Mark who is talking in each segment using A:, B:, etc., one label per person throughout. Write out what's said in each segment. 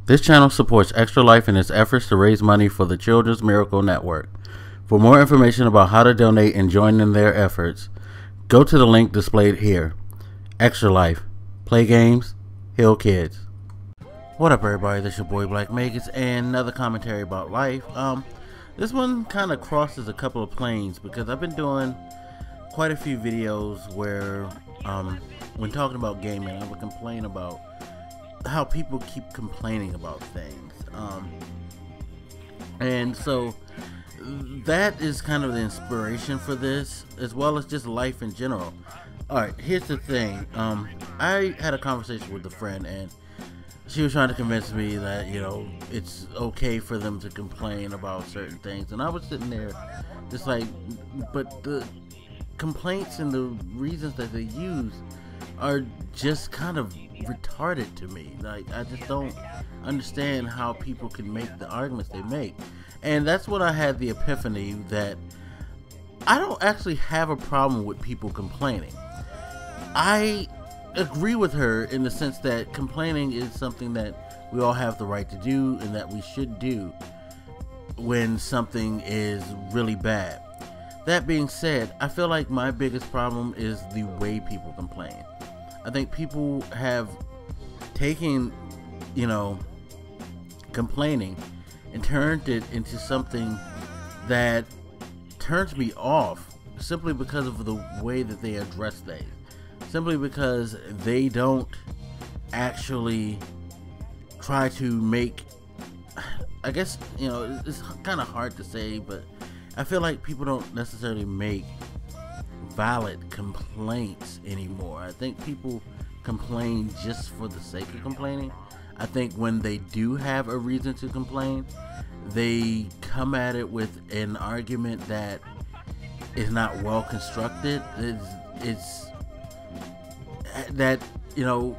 A: This channel supports Extra Life in its efforts to raise money for the Children's Miracle Network. For more information about how to donate and join in their efforts, go to the link displayed here. Extra Life. Play games, heal kids. What up, everybody? This your boy Black Megas and another commentary about life. This one kind of crosses a couple of planes because I've been doing quite a few videos where when talking about gaming, I would complain about how people keep complaining about things, and so that is kind of the inspiration for this, as well as just life in general. Alright, here's the thing. I had a conversation with a friend, and she was trying to convince me that, you know, it's okay for them to complain about certain things, and I was sitting there just like, but the complaints and the reasons that they use are just kind of retarded to me. Like, I just don't understand how people can make the arguments they make. And that's when I had the epiphany that I don't actually have a problem with people complaining. I agree with her in the sense that complaining is something that we all have the right to do and that we should do when something is really bad. That being said, I feel like my biggest problem is the way people complain. I think people have taken, you know, complaining and turned it into something that turns me off simply because of the way that they address things. Simply because they don't actually try to make, I guess, you know, it's kind of hard to say, but I feel like people don't necessarily make valid complaints anymore. I think people complain just for the sake of complaining. I think when they do have a reason to complain, they come at it with an argument that is not well constructed. It's that, you know,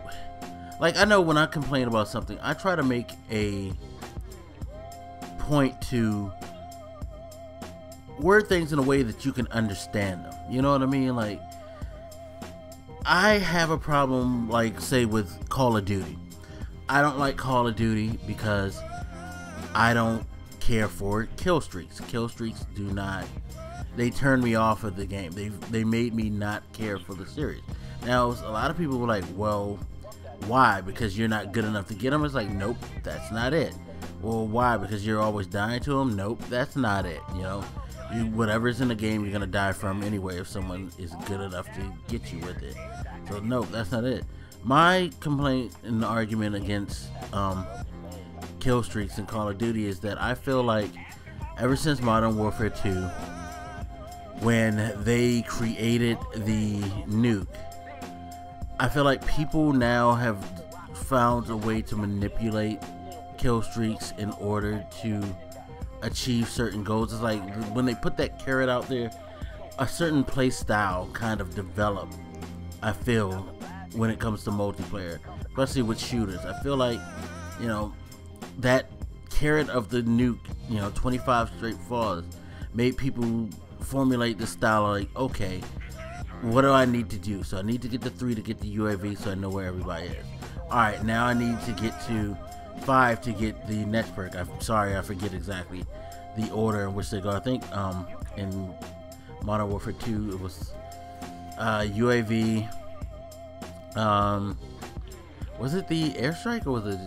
A: like, I know when I complain about something, I try to make a point to word things in a way that you can understand them. You know what I mean? Like, I have a problem, like, say, with Call of Duty. I don't like Call of Duty because I don't care for kill streaks. Kill streaks do not, they turn me off of the game. They made me not care for the series. Now, a lot of people were like, well, why? Because you're not good enough to get them? It's like, nope, that's not it. Well, why? Because you're always dying to them? Nope, that's not it. You know, whatever's in the game, you're gonna die from anyway if someone is good enough to get you with it. So nope, that's not it. My complaint and the argument against kill streaks in Call of Duty is that I feel like ever since Modern Warfare 2, when they created the nuke, I feel like people now have found a way to manipulate kill streaks in order to achieve certain goals. It's like when they put that carrot out there, a certain play style kind of developed, I feel, when it comes to multiplayer, especially with shooters. I feel like, you know, that carrot of the nuke, you know, 25 straight falls, made people formulate this style of, like, okay, what do I need to do? So I need to get to 3 to get the UAV so I know where everybody is. Alright, now I need to get to 5 to get the next perk. I'm sorry, I forget exactly the order in which they go. I think in Modern Warfare 2 it was UAV, was it the airstrike or was it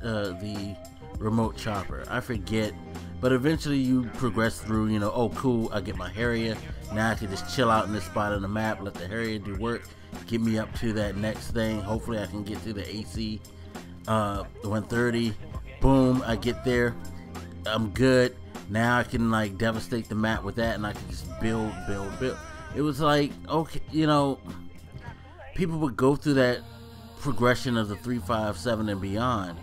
A: the remote chopper? I forget, but eventually you progress through, you know, oh cool, I get my Harrier, now I can just chill out in this spot on the map, let the Harrier do work, get me up to that next thing. Hopefully I can get to the AC 130, boom, I get there, I'm good. Now I can, like, devastate the map with that, and I can just build. It was like, okay, you know, people would go through that progression of the 357 and beyond,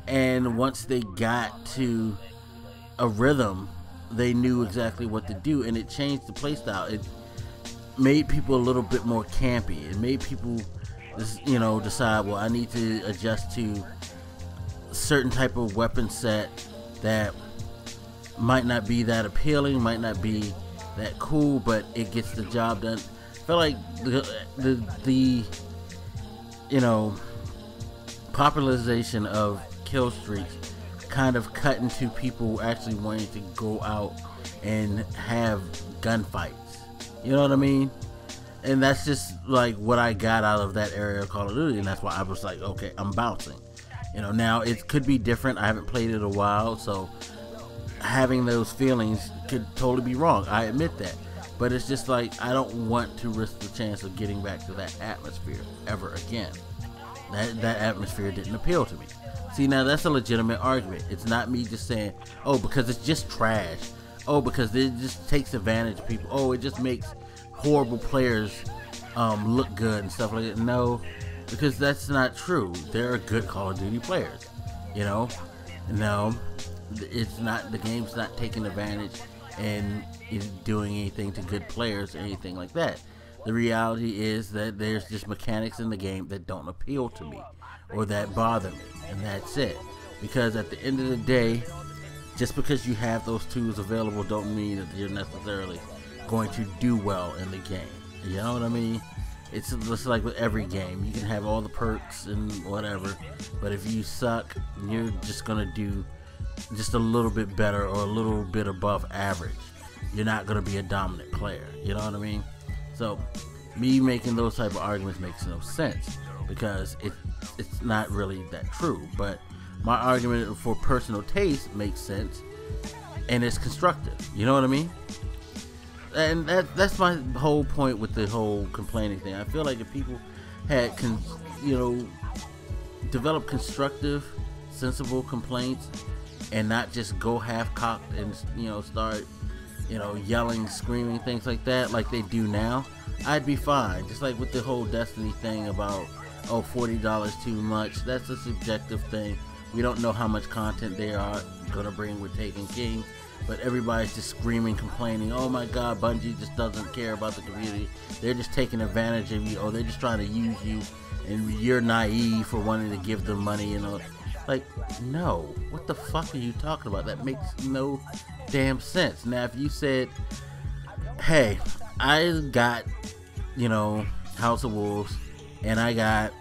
A: and once they got to a rhythm, they knew exactly what to do, and it changed the playstyle. It made people a little bit more campy. It made people, you know, decide, well, I need to adjust to a certain type of weapon set that might not be that appealing, might not be that cool, but it gets the job done. I feel like the you know, popularization of kill streaks kind of cut into people actually wanting to go out and have gunfights. You know what I mean? And that's just like what I got out of that area of Call of Duty, and that's why I was like, okay, I'm bouncing. You know, now it could be different. I haven't played it a while, so having those feelings could totally be wrong. I admit that. But it's just like, I don't want to risk the chance of getting back to that atmosphere ever again. That atmosphere didn't appeal to me. See, now that's a legitimate argument. It's not me just saying, oh, because it's just trash. Oh, because it just takes advantage of people. Oh, it just makes horrible players look good and stuff like that. No, because that's not true. There are good Call of Duty players. You know? No, it's not, the game's not taking advantage and is doing anything to good players or anything like that. The reality is that there's just mechanics in the game that don't appeal to me or that bother me, and that's it. Because at the end of the day, just because you have those tools available don't mean that you're necessarily going to do well in the game. You know what I mean? It's just like with every game. You can have all the perks and whatever, but if you suck, you're just gonna do just a little bit better or a little bit above average. You're not gonna be a dominant player. You know what I mean? So me making those type of arguments makes no sense because it's not really that true. But my argument for personal taste makes sense and it's constructive. You know what I mean? And that's my whole point with the whole complaining thing. I feel like if people had develop constructive, sensible complaints and not just go half-cocked and start yelling, screaming, things like that like they do now, I'd be fine. Just like with the whole Destiny thing about, oh, $40 too much. That's a subjective thing. We don't know how much content they are gonna bring with Taken King, but everybody's just screaming, complaining, oh my god, Bungie just doesn't care about the community. They're just taking advantage of you, or they're just trying to use you and you're naive for wanting to give them money, like, no, what the fuck are you talking about? That makes no damn sense. Now if you said, hey, I got House of Wolves and I got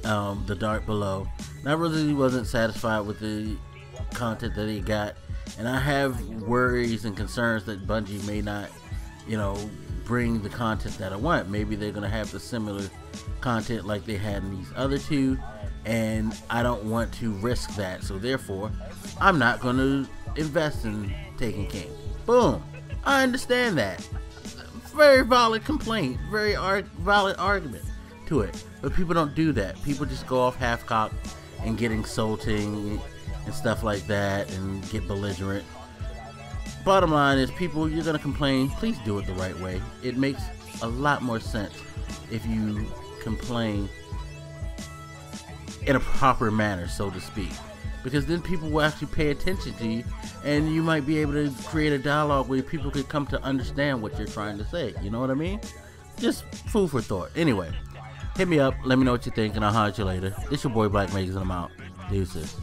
A: The Dark Below, and I really wasn't satisfied with the content that he got, and I have worries and concerns that Bungie may not bring the content that I want. Maybe they're gonna have the similar content like they had in these other two, and I don't want to risk that, so therefore I'm not gonna invest in Taken King. Boom. I understand that. Very valid complaint, very valid argument to it, but people don't do that. People just go off half-cocked and get insulting and stuff like that and get belligerent. Bottom line is, people, you're gonna complain, please do it the right way. It makes a lot more sense if you complain in a proper manner, so to speak, because then people will actually pay attention to you, and you might be able to create a dialogue where people could come to understand what you're trying to say. You know what I mean? Just food for thought. Anyway, hit me up, let me know what you think, and I'll holler at you later. It's your boy Black Megas, and I'm out. Deuces.